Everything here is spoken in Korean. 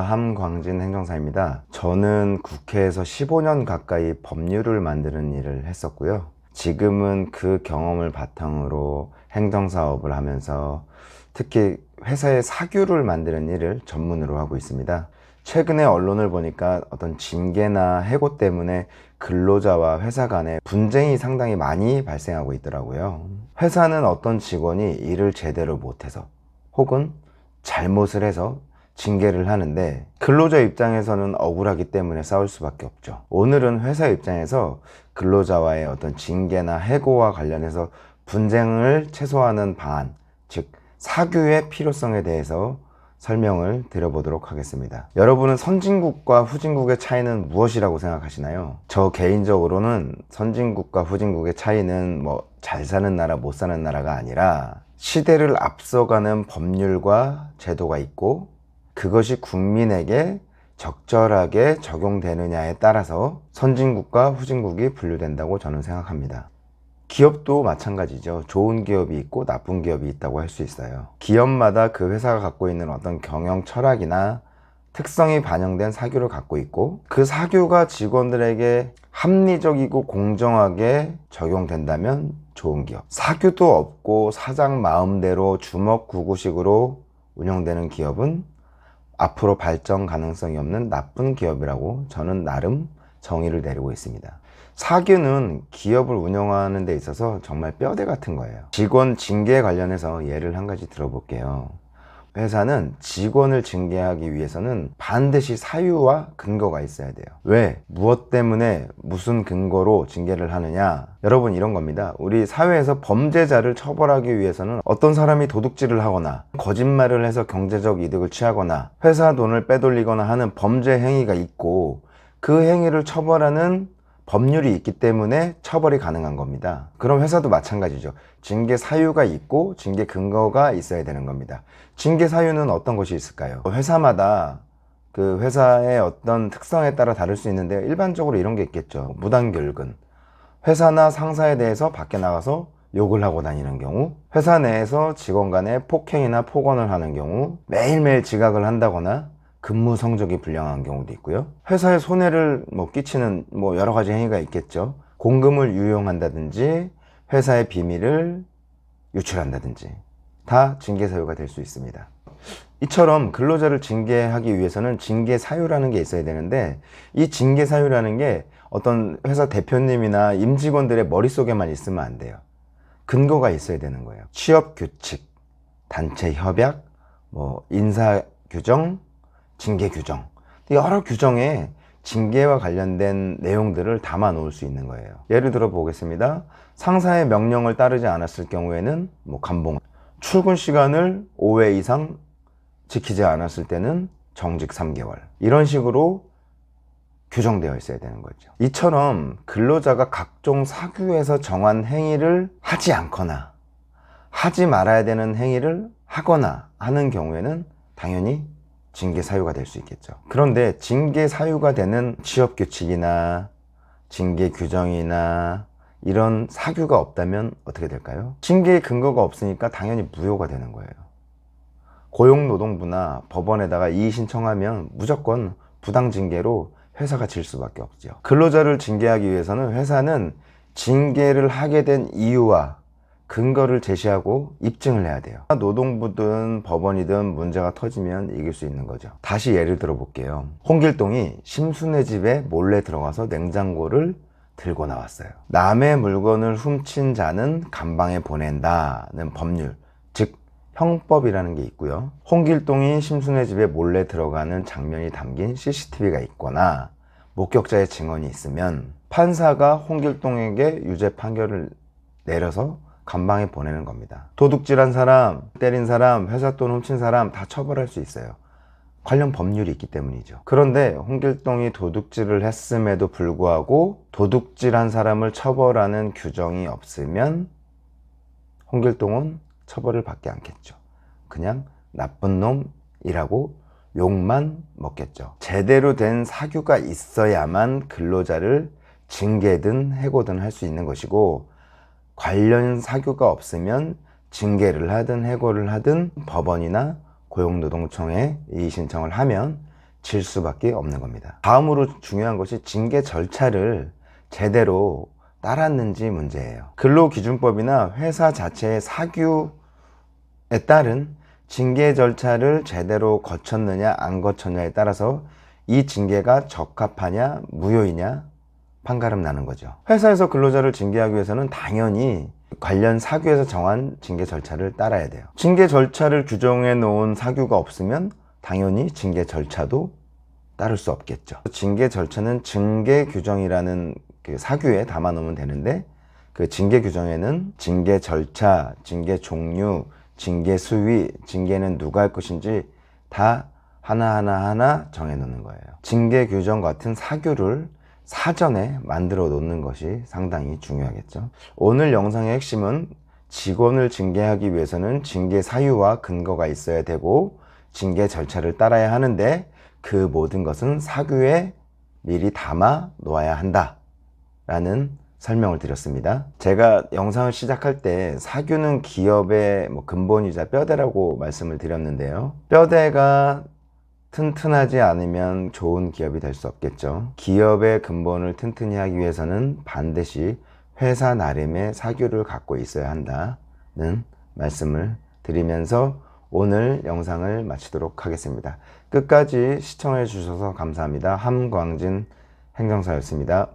함광진 행정사입니다. 저는 국회에서 15년 가까이 법률을 만드는 일을 했었고요. 지금은 그 경험을 바탕으로 행정사업을 하면서 특히 회사의 사규를 만드는 일을 전문으로 하고 있습니다. 최근에 언론을 보니까 어떤 징계나 해고 때문에 근로자와 회사 간에 분쟁이 상당히 많이 발생하고 있더라고요. 회사는 어떤 직원이 일을 제대로 못해서 혹은 잘못을 해서 징계를 하는데 근로자 입장에서는 억울하기 때문에 싸울 수밖에 없죠. 오늘은 회사 입장에서 근로자와의 어떤 징계나 해고와 관련해서 분쟁을 최소화하는 방안, 즉 사규의 필요성에 대해서 설명을 드려보도록 하겠습니다. 여러분은 선진국과 후진국의 차이는 무엇이라고 생각하시나요? 저 개인적으로는 선진국과 후진국의 차이는 잘 사는 나라, 못 사는 나라가 아니라 시대를 앞서가는 법률과 제도가 있고 그것이 국민에게 적절하게 적용되느냐에 따라서 선진국과 후진국이 분류된다고 저는 생각합니다. 기업도 마찬가지죠. 좋은 기업이 있고 나쁜 기업이 있다고 할 수 있어요. 기업마다 그 회사가 갖고 있는 어떤 경영 철학이나 특성이 반영된 사규를 갖고 있고 그 사규가 직원들에게 합리적이고 공정하게 적용된다면 좋은 기업, 사규도 없고 사장 마음대로 주먹구구식으로 운영되는 기업은 앞으로 발전 가능성이 없는 나쁜 기업이라고 저는 나름 정의를 내리고 있습니다. 사규는 기업을 운영하는 데 있어서 정말 뼈대 같은 거예요. 직원 징계에 관련해서 예를 한 가지 들어볼게요. 회사는 직원을 징계하기 위해서는 반드시 사유와 근거가 있어야 돼요. 왜? 무엇 때문에 무슨 근거로 징계를 하느냐? 여러분, 이런 겁니다. 우리 사회에서 범죄자를 처벌하기 위해서는 어떤 사람이 도둑질을 하거나 거짓말을 해서 경제적 이득을 취하거나 회사 돈을 빼돌리거나 하는 범죄 행위가 있고 그 행위를 처벌하는 법률이 있기 때문에 처벌이 가능한 겁니다. 그럼 회사도 마찬가지죠. 징계 사유가 있고 징계 근거가 있어야 되는 겁니다. 징계 사유는 어떤 것이 있을까요? 회사마다 그 회사의 어떤 특성에 따라 다를 수 있는데 일반적으로 이런 게 있겠죠. 무단결근. 회사나 상사에 대해서 밖에 나가서 욕을 하고 다니는 경우, 회사 내에서 직원 간에 폭행이나 폭언을 하는 경우, 매일매일 지각을 한다거나 근무 성적이 불량한 경우도 있고요. 회사에 손해를 끼치는 여러 가지 행위가 있겠죠. 공금을 유용한다든지 회사의 비밀을 유출한다든지 다 징계 사유가 될 수 있습니다. 이처럼 근로자를 징계하기 위해서는 징계 사유라는 게 있어야 되는데 이 징계 사유라는 게 어떤 회사 대표님이나 임직원들의 머릿속에만 있으면 안 돼요. 근거가 있어야 되는 거예요. 취업 규칙, 단체 협약, 인사 규정, 징계 규정, 여러 규정에 징계와 관련된 내용들을 담아 놓을 수 있는 거예요. 예를 들어 보겠습니다. 상사의 명령을 따르지 않았을 경우에는 감봉, 출근 시간을 5회 이상 지키지 않았을 때는 정직 3개월, 이런 식으로 규정되어 있어야 되는 거죠. 이처럼 근로자가 각종 사규에서 정한 행위를 하지 않거나 하지 말아야 되는 행위를 하거나 하는 경우에는 당연히 징계 사유가 될 수 있겠죠. 그런데 징계 사유가 되는 취업 규칙이나 징계 규정이나 이런 사규가 없다면 어떻게 될까요? 징계의 근거가 없으니까 당연히 무효가 되는 거예요. 고용노동부나 법원에다가 이의 신청하면 무조건 부당징계로 회사가 질 수밖에 없죠. 근로자를 징계하기 위해서는 회사는 징계를 하게 된 이유와 근거를 제시하고 입증을 해야 돼요. 노동부든 법원이든 문제가 터지면 이길 수 있는 거죠. 다시 예를 들어 볼게요. 홍길동이 심순애 집에 몰래 들어가서 냉장고를 들고 나왔어요. 남의 물건을 훔친 자는 감방에 보낸다는 법률, 즉 형법이라는 게 있고요. 홍길동이 심순애 집에 몰래 들어가는 장면이 담긴 CCTV가 있거나 목격자의 증언이 있으면 판사가 홍길동에게 유죄 판결을 내려서 감방에 보내는 겁니다. 도둑질한 사람, 때린 사람, 회사 돈 훔친 사람 다 처벌할 수 있어요. 관련 법률이 있기 때문이죠. 그런데 홍길동이 도둑질을 했음에도 불구하고 도둑질한 사람을 처벌하는 규정이 없으면 홍길동은 처벌을 받지 않겠죠. 그냥 나쁜 놈이라고 욕만 먹겠죠. 제대로 된 사규가 있어야만 근로자를 징계든 해고든 할 수 있는 것이고, 관련 사규가 없으면 징계를 하든 해고를 하든 법원이나 고용노동청에 이의 신청을 하면 질 수밖에 없는 겁니다. 다음으로 중요한 것이 징계 절차를 제대로 따랐는지 문제예요. 근로기준법이나 회사 자체의 사규에 따른 징계 절차를 제대로 거쳤느냐 안 거쳤냐에 따라서 이 징계가 적합하냐 무효이냐 판가름 나는 거죠. 회사에서 근로자를 징계하기 위해서는 당연히 관련 사규에서 정한 징계 절차를 따라야 돼요. 징계 절차를 규정해 놓은 사규가 없으면 당연히 징계 절차도 따를 수 없겠죠. 징계 절차는 징계 규정이라는 그 사규에 담아 놓으면 되는데, 그 징계 규정에는 징계 절차, 징계 종류, 징계 수위, 징계는 누가 할 것인지 다 하나하나 정해 놓는 거예요. 징계 규정 같은 사규를 사전에 만들어 놓는 것이 상당히 중요하겠죠. 오늘 영상의 핵심은 직원을 징계하기 위해서는 징계 사유와 근거가 있어야 되고 징계 절차를 따라야 하는데, 그 모든 것은 사규에 미리 담아 놓아야 한다 라는 설명을 드렸습니다. 제가 영상을 시작할 때 사규는 기업의 근본이자 뼈대라고 말씀을 드렸는데요. 뼈대가 튼튼하지 않으면 좋은 기업이 될 수 없겠죠. 기업의 근본을 튼튼히 하기 위해서는 반드시 회사 나름의 사규를 갖고 있어야 한다는 말씀을 드리면서 오늘 영상을 마치도록 하겠습니다. 끝까지 시청해 주셔서 감사합니다. 함광진 행정사였습니다.